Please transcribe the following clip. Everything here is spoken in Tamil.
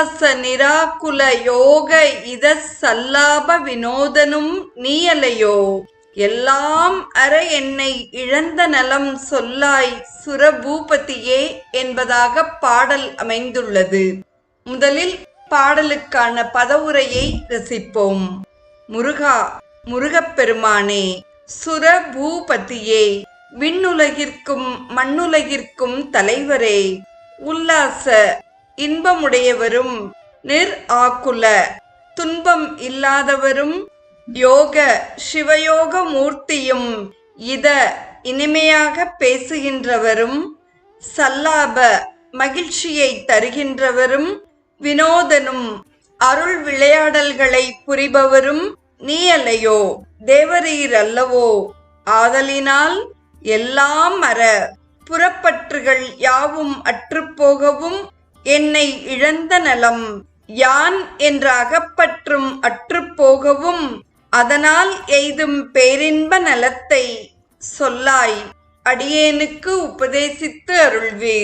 உல்லாச நிராகுல யோக இத சல்லாப வினோதனும் நீயலையோ. எல்லாம் அற என்னை இழந்த நலம் சொல்லாய் சுரபூபதியே என்பதாக பாடல் அமைந்துள்ளது. முதலில் பாடலுக்கான பதவுரையை ரசிப்போம். முருகா, முருகப்பெருமானே, சுரபூபதியே, விண்ணுலகிற்கும் மண்ணுலகிற்கும் தலைவரே, உல்லாச இன்பமுடையவரும், நிர் ஆக்குல துன்பம் இல்லாதவரும், யோக சிவயோக மூர்த்தியும், இத இனிமையாக பேசுகின்றவரும், சல்லாப மகிழ்ச்சியை தருகின்றவரும், வினோதனும் அருள் விளையாடல்களை புரிபவரும் நீயலையோ. தேவரீர் அல்லவோ. ஆதலினால் எல்லாம் அற புறப்பற்றுகள் யாவும் அற்றுப்போகவும், என்னை இழந்த நலம் யான் என்ற அகப்பற்றும் அற்றுப்போகவும், அதனால் எய்தும் பேரின்ப நலத்தை சொல்லாய் அடியேனுக்கு உபதேசித்து அருள்வீர்.